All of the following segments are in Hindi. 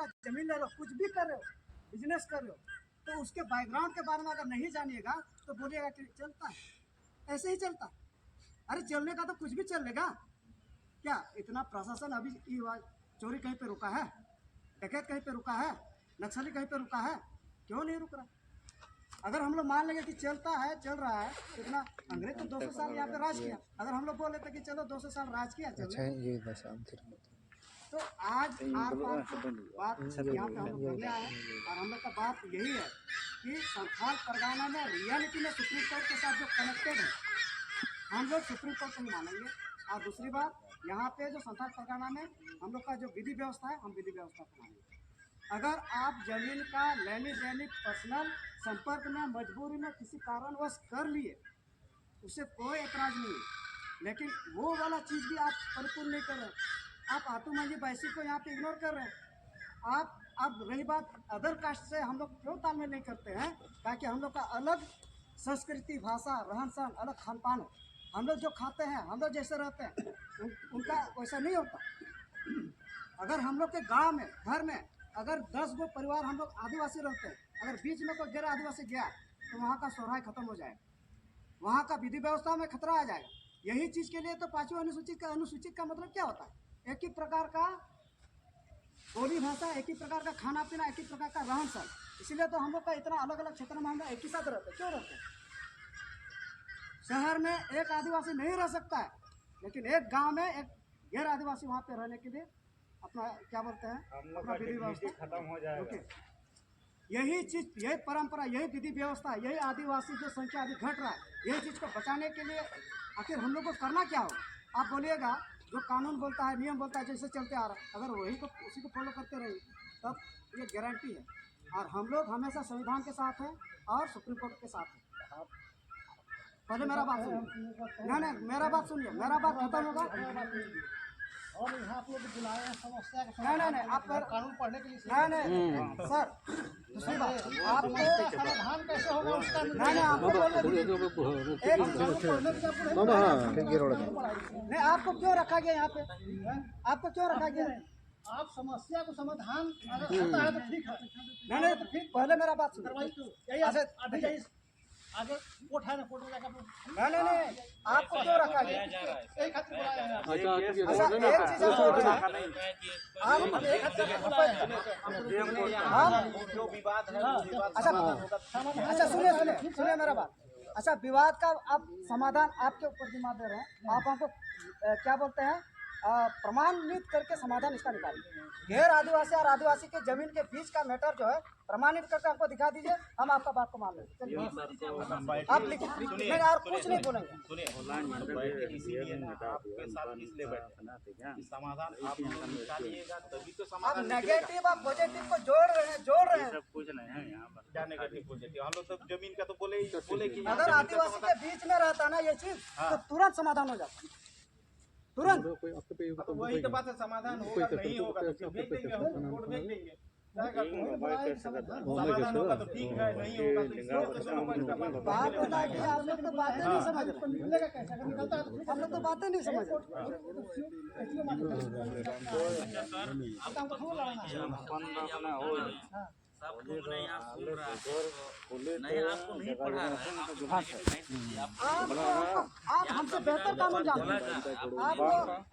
का जमीन ले लो, कुछ भी कर रहे हो, बिजनेस कर रहे हो, तो उसके बैकग्राउंड के बारे में अगर नहीं जानिएगा तो बोलिएगा कि चलता है, ऐसे ही चलता है। अरे चलने का तो कुछ भी चल लेगा क्या? इतना प्रशासन अभी चोरी कहीं पे रुका है, डकैत कहीं पे रुका है, नक्सली कहीं पे रुका है? क्यों नहीं रुक रहा? अगर हम लोग मान लेंगे कि चलता है, चल रहा है, इतना अंग्रेज तो 200 साल यहाँ पे राज किया, अगर हम लोग बोले थे कि चलो 200 साल राज किया, चलो, तो आज आप बात यहाँ पे हम लोग करने आए और हम लोग का बात यही है कि संथाल परगना में रियलिटी में सुप्रीम कोर्ट के साथ जो कनेक्टेड है, हम लोग सुप्रीम कोर्ट को ही मानेंगे। और दूसरी बात, यहाँ पे जो संथाल परगना में हम लोग का जो विधि व्यवस्था है, हम विधि व्यवस्था को मानेंगे। अगर आप जमीन का लेनी देनी पर्सनल संपर्क में मजबूरी में किसी कारणवश कर लिए, उससे कोई एतराज नहीं है, लेकिन वो वाला चीज़ भी आप परिपूर्ण नहीं कर रहे। आप आतू मंजी बैसी को यहाँ पे इग्नोर कर रहे हैं। आप अब रही बात अदर कास्ट से हम लोग क्यों तालमेल नहीं करते हैं? ताकि हम लोग का अलग संस्कृति, भाषा, रहन सहन, अलग खान पान हो। हम लोग जो खाते हैं, हम लोग जैसे रहते हैं, उनका वैसा नहीं होता। अगर हम लोग के गांव में, घर में अगर 10 गो परिवार हम लोग आदिवासी रहते हैं, अगर बीच में कोई गैर आदिवासी गया तो वहाँ का सोहराय खत्म हो जाएगा, वहाँ का विधि व्यवस्था में खतरा आ जाएगा। यही चीज़ के लिए तो 5वीं अनुसूचित का मतलब क्या होता है? एक ही प्रकार का बोली भाषा, एक ही प्रकार का खाना पीना, एक ही प्रकार का रहन सहन। इसीलिए तो हम लोग का इतना अलग अलग क्षेत्र में हम लोग एक ही साथ रहते हैं। क्यों रहते हैं? शहर में एक आदिवासी नहीं रह सकता है, लेकिन एक गांव में एक गैर आदिवासी वहाँ पे रहने के लिए अपना क्या बोलते हैं, अपना विधि व्यवस्था खत्म हो जाएगा। यही चीज़, यही परंपरा, यही विधि व्यवस्था, यही आदिवासी जो संख्या अभी घट रहा है, यही चीज़ को बचाने के लिए आखिर हम लोग को करना क्या हो? आप बोलिएगा जो कानून बोलता है, नियम बोलता है, जैसे चलते आ रहा है, अगर वही को उसी को फॉलो करते रहिए तब ये गारंटी है। और हम लोग हमेशा संविधान के साथ हैं और सुप्रीम कोर्ट के साथ हैं। पहले मेरा बात सुनिए, नहीं मेरा बात सुनिए, मेरा बात खत्म होगा। और यहाँ आप लोग बुलाए हैं समस्या का नहीं आप कानून पढ़ने के लिए। नहीं सर, दूसरी बात, आपको समाधान कैसे होगा उसका? नहीं आपको क्यों रखा गया यहाँ पे? आपको क्यों रखा गया? आप समस्या को समाधान अगर होता है तो ठीक है। नहीं तो फिर पहले मेरा बात सुनिए। आगे कोर्ट है ना, कोर्ट में जाकर नहीं आपको क्यों रखा गया? यही खातिर बुलाया है। अच्छा एक चीज जो विवाद है, अच्छा सुनिए मेरा बात। अच्छा, विवाद का आप समाधान आपके ऊपर जिम्मा दे रहे हैं। आप हमको क्या बोलते हैं, प्रमाणित करके समाधान इसका निकालिए। गैर आदिवासी और आदिवासी के जमीन के बीच का मैटर जो है प्रमाणित करके हमको दिखा दीजिए, हम आपका बात को मान लेंगे। चलिए आप लिखिए, नहीं और कुछ नहीं बोलेंगे। समाधान आप निकालिएगा तभी तो आप समाधान। नेगेटिव और पॉजिटिव को जोड़ रहे हैं सब कुछ नहीं है यहाँ पर। क्या नेगेटिव पॉजिटिव? हम लोग तो जमीन का तो बोले कि अगर आदिवासी के बीच में रहता ना ये चीज तो तुरंत समाधान हो जाता, तुरंत। वही तो बात है, समाधान होगा नहीं होगा तो भेज देंगे, हम कोर्ट भेज देंगे। समाधान होगा तो ठीक है, नहीं होगा तो बात होता है कि आप लोग तो बातें नहीं समझ रहे, मिलेगा कैसे? अगर निकलता है तो ठीक हम लोग तो बातें नहीं समझ रहे। आप हमसे बेहतर कानून जानते हैं। आप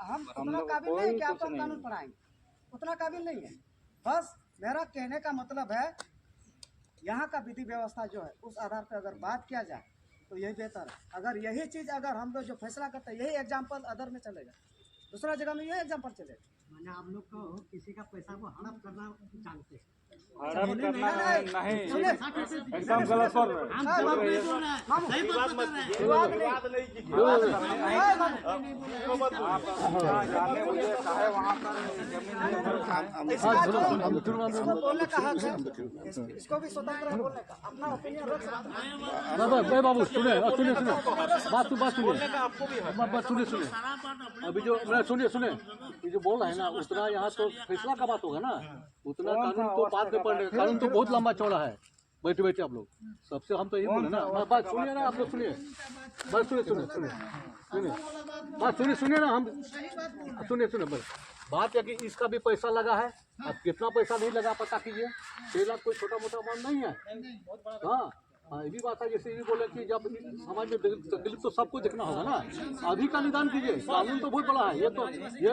हम उतना काबिल नहीं कि आपको कानून पढ़ाएंगे, उतना काबिल नहीं है। बस मेरा कहने का मतलब है, यहाँ का विधि व्यवस्था जो है उस आधार पर अगर बात किया जाए तो यही बेहतर है। अगर यही चीज़ अगर हम लोग जो फैसला करते हैं, यही एग्जाम्पल अदर में चलेगा, दूसरा जगह में यही एग्जाम्पल चलेगा। मैंने आप लोग को किसी का पैसा को हड़प करना जानते हैं। हड़प करना नहीं, एकदम गलत बोल रहे बोलने का हक है, इसको भी स्वतंत्र बोलने का, अपना ओपिनियन रख सकते हैं। बाबू सुने बात सुनिए। अभी जो सुनिए ये जो बोल रहे हैं ना, उतना यहाँ तो फैसला का बात होगा ना, उतना कानून तो बात में पड़ेगा। कानून तो बहुत लंबा चौड़ा है। बैठे आप लोग सबसे हम तो यही बोले ना, बात सुनिए ना, आप लोग सुनिए, बात सुनिए बात सुनिए ना, हम सुनिए बस बात है कि इसका भी पैसा लगा है, अब कितना पैसा नहीं लगा पता कीजिए। 6 लाख कोई छोटा मोटा अमाउंट नहीं है। हाँ हाँ, ये भी बात है। जैसे ये बोले कि जब समाज में तकलीफ तो सबको देखना होगा ना, अभी का निदान कीजिए। कानून तो बहुत बड़ा है, ये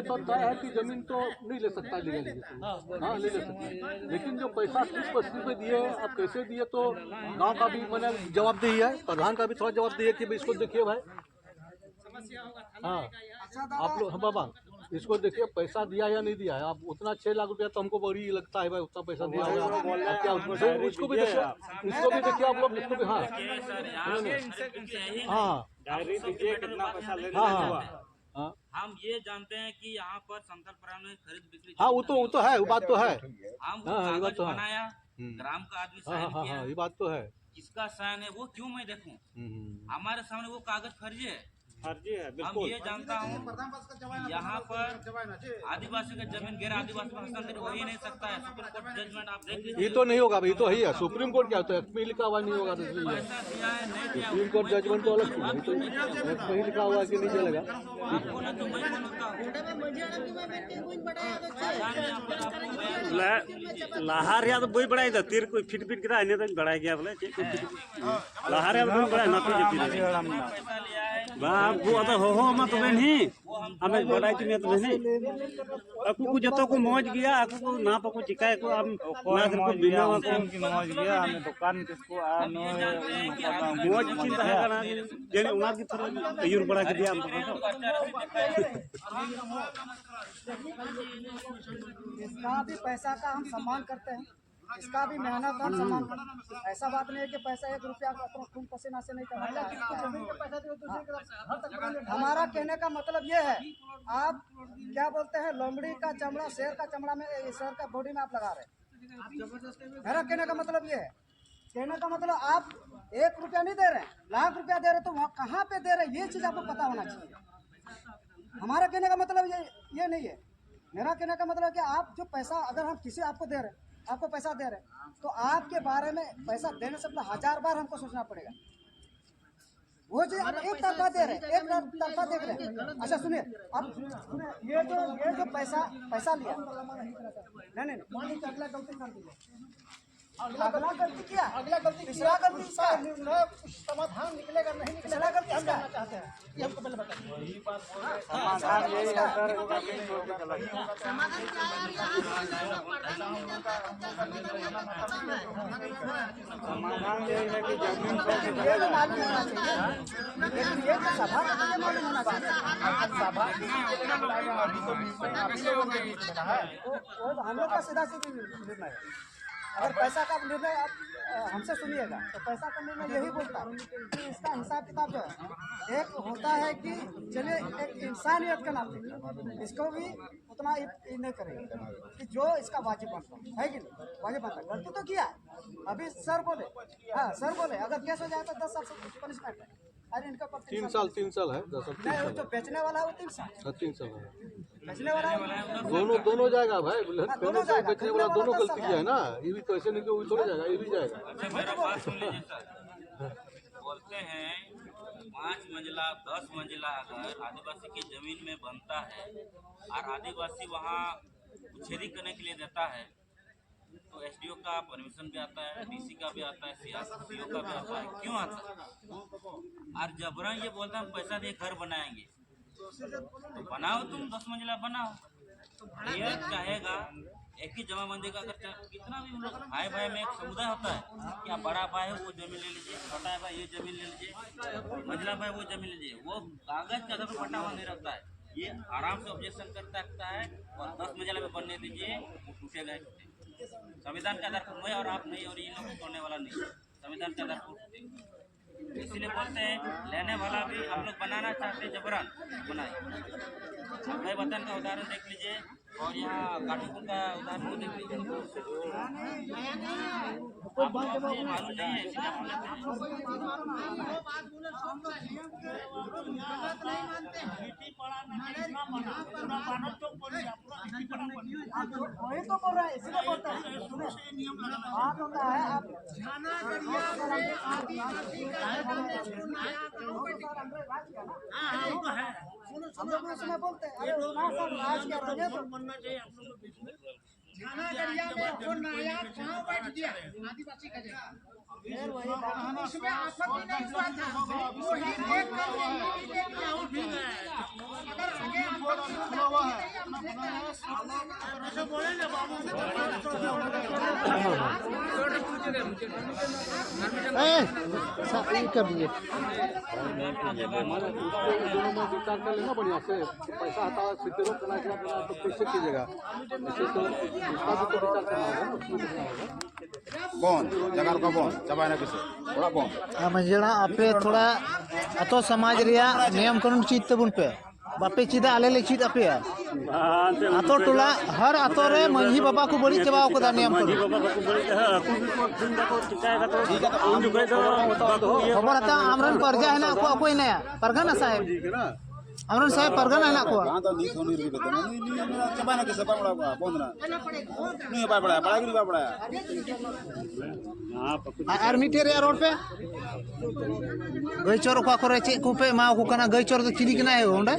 तो तय है कि जमीन तो नहीं ले सकता लीगली, हाँ नहीं ले सकता। लेकिन जो पैसा 30% पे दिए, अब कैसे दिए तो गांव का भी मैंने जवाबदेही है, प्रधान का भी थोड़ा जवाबदेही है कि भाई इसको देखिए भाई। हाँ आप लोग, हाँ बाबा इसको देखिए पैसा दिया या नहीं दिया है। आप उतना 6 लाख रुपया तो हमको बड़ी लगता है भाई, उतना पैसा दिया होगा। अब क्या उसको भी देखिए, आप लोग इसको भी। हाँ हाँ डायरी दीजिए कितना पैसा लेना हाँ हाँ हम ये जानते हैं कि यहाँ पर समतल प्रांत में खरीद बिक्री हाँ, वो तो है, वो बात तो है। हम हाँ, ये बात कागज तो है। बनाया, ग्राम का आदमी हाँ साइन हाँ किया, हाँ, ये बात तो है। किसका साइन है वो क्यों मैं देखूं? हमारे सामने वो कागज फर्जी है। फर्जी है हम बिल्कुल। ये जानता हूँ यहाँ पर आदिवासी का जमीन गैर आदिवासी में हस्तांतरित हो ही नहीं सकता है। सुप्रीम कोर्ट जजमेंट आप देख लीजिए। ये तो नहीं होगा भाई, ये तो है ही है। सुप्रीम कोर्ट क्या होता है, एक्ट में लिखा हुआ नहीं होगा तो इसलिए पैसा दिया है नहीं दिया सुप्रीम कोर्ट जजमेंट तो अलग है, तो एक्ट में ही लिखा हुआ है कि नहीं चलेगा। आप बोले तो मैं बोलता हूँ। लाहार या तो बोई बड़ाई तीर कोई फिट फिट करा नहीं तो बड़ा गया बोले लाहार या तो बड़ा ना कोई पैसा लिया है बा वो तो हो मत नहीं हमें बड़ाई तुम्हें तो नहीं aku को जतो को मौज गया aku को ना पको चिकाय को हम ना को बिना को की मौज गया हमें दुकान किसको मौज चिंता है ना जेने उनार की तरह तैयार बड़ा के दिया हम तो इसका भी पैसा का हम सम्मान करते हैं, इसका भी मेहनत हम सम्मान करते हैं। ऐसा बात नहीं है कि पैसा 1 रुपया का अपना खून पसीना से नहीं कमाया है। हमारा कहने का मतलब ये है, आप क्या बोलते हैं, लोमड़ी का चमड़ा शेर का चमड़ा में, शेर का बॉडी में आप लगा रहे हैं। मेरा कहने का मतलब ये है, कहने का मतलब आप 1 रुपया नहीं दे रहे हैं, लाख रुपया दे रहे, तो वहाँ कहाँ पे दे रहे हैं ये चीज़ आपको पता होना चाहिए। हमारा कहने का मतलब ये नहीं है। मेरा कहने का मतलब कि आप जो पैसा, अगर हम किसी आपको दे रहे हैं, आपको पैसा दे रहे हैं, तो आपके बारे में पैसा देने से पहले 1000 बार हमको सोचना पड़ेगा। वो चीज आप एक तरफा दे रहे हैं, एक तरफा देख रहे हैं। अच्छा सुनिए, अब सुनिए, ये जो पैसा लिया, नहीं अगला गलती कर दिया, अगला गलती किया, अगला गलती पिछला गलती इसका समाधान निकलेगा नहीं निकलेगा, गलती हम करना चाहते हैं, ये हमको पहले बताइए। समाधान यही है सर, समाधान यही है कि जमीन ये तो मालूम होना चाहिए, लेकिन ये तो सभा का मुझे मालूम होना चाहिए। सभा वो हम लोग का सीधा निर्णय है। अगर पैसा का निर्णय आप हमसे सुनिएगा तो पैसा का निर्णय यही बोलता है कि इसका हिसाब किताब जो है, एक होता है कि चलिए एक इंसानियत के नाते इसको भी उतना ये नहीं करेंगे कि जो इसका वाजिब बनता है कि नहीं, वाजिब बनता है। गलती तो किया अभी सर बोले, हाँ सर बोले अगर केस हो जाए तो 10 साल पनिशमेंट है। अरे इनका 3 साल है, 10 साल नहीं, जो बेचने वाला है वो 3 साल, 3 साल है। बेचने वाला है दोनों जाएगा भाई, दोनों जाएगा। बेचने वाला दोनों गलती किया है ना, ये भी तो ऐसे नहीं कि वो थोड़ा जाएगा, ये भी जाएगा। अच्छा मेरा बात सुन लीजिए सर, बोलते हैं 5 मंजिला 10 मंजिला अगर आदिवासी की जमीन में बनता है और आदिवासी वहाँ उछेरी करने के लिए देता है तो एसडीओ का परमिशन भी आता है, डीसी का भी आता है, सीओ का भी आता है, क्यों आता है? और जबरन ये बोलता है पैसा दे घर बनाएंगे, तो बनाओ तुम 10 मंजिला बनाओ। ये चाहेगा एक ही जमाबंदी का, अगर कितना भी हम लोग भाई में एक समुदाय होता है, क्या बड़ा भाई है वो जमीन ले लीजिए, छोटा भाई ये जमीन ले लीजिए, मंझला भाई वो जमीन ले लीजिए, वो कागज का आधार पर बटा हुआ नहीं रहता है। ये आराम से ऑब्जेक्शन कर सकता है और 10 मंजिला में बनने दीजिए, वो टूटेगा। संविधान के आधार पर मैं और आप नहीं, और ये लोग तोड़ने वाला नहीं, संविधान के आधार पर। इसीलिए बोलते हैं लेने वाला भी हम लोग बनाना चाहते हैं, जबरन बनाए। भाई वतन का उदाहरण देख लीजिए और यहाँ काठीपुर का उदाहरण को देख लीजिए। आपको मालूम नहीं है, इसलिए आप लेते वही तो बोल रहे हैं, इसलिए बोलते हैं। बात होता है आप हम लोग उस समय बोलते हैं, अरे ना सर राज क्या रहने दो। थाना एरिया में जो नया गांव बैठ गया आदिवासी का जगह, फिर वही बात। इसमें आपत्ति नहीं हुआ था, वो ही एक कर अगर आगे कर दीजिए दोनों में विचार कर लेना बढ़िया से। पैसा हटा सिद्धरों करना तो कैसे कीजिएगा, ऐसे तो उसका भी तो विचार करना होगा ना, उसमें करना होगा। बॉन्ड जगह का बॉन्ड चबाना किसे थोड़ा बॉन्ड मंजड़ा आपे थोड़ा अतो समाज रिया नियम कानून चीज तबुन पे बापे चीदा आले ले चीज आपे अतो टोला हर अतो रे मंझी बाबा को बड़ी चबाव कदा नियम कानून खबर आता आमरन परजा है ना को कोई नया परगना साहब आमरन साहब परगना है ना को हां तो नी सोनी रे तो नी चबाना किसे पड़ा बॉन्ड ना नहीं पड़ा कि नहीं पड़ा और मीटे रे रोड पे गईचोर को करे चे को पे मा को कना गईचोर तो चिली कना है ओंडे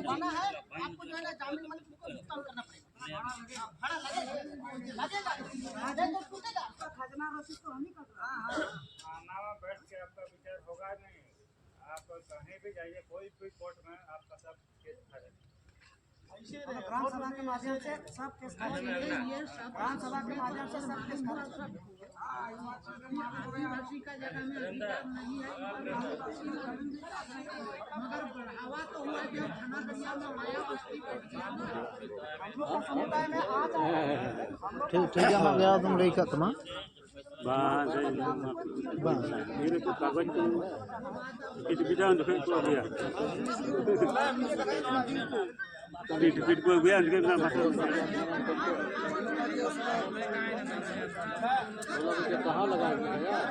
बना है आपको जो है ना जामीन मालिक को भुगतान करना पड़ेगा, भाड़ा लगेगा तो टूटेगा। खजना रसीद तो हम ही कर रहे हैं। थाना में बैठ के आपका विचार होगा नहीं, आप कहीं भी जाइए कोई भी कोर्ट में आपका सब केस खड़े ग्राम सभा के माध्यम से सब केस ग्राम सभा के माध्यम से सब केस आदिवासी का जगह में अधिकार नहीं है, मगर बढ़ावा तो हुआ जब थाना दरिया में माया बस्ती बैठ गया ना। हम लोग का समुदाय में आज ठीक ठीक है हम गया तुम रही का तमा मेरे को कागज इस विधान तो तो गया टिकट को गया इनके नाम कहाँ लगाएंगे यार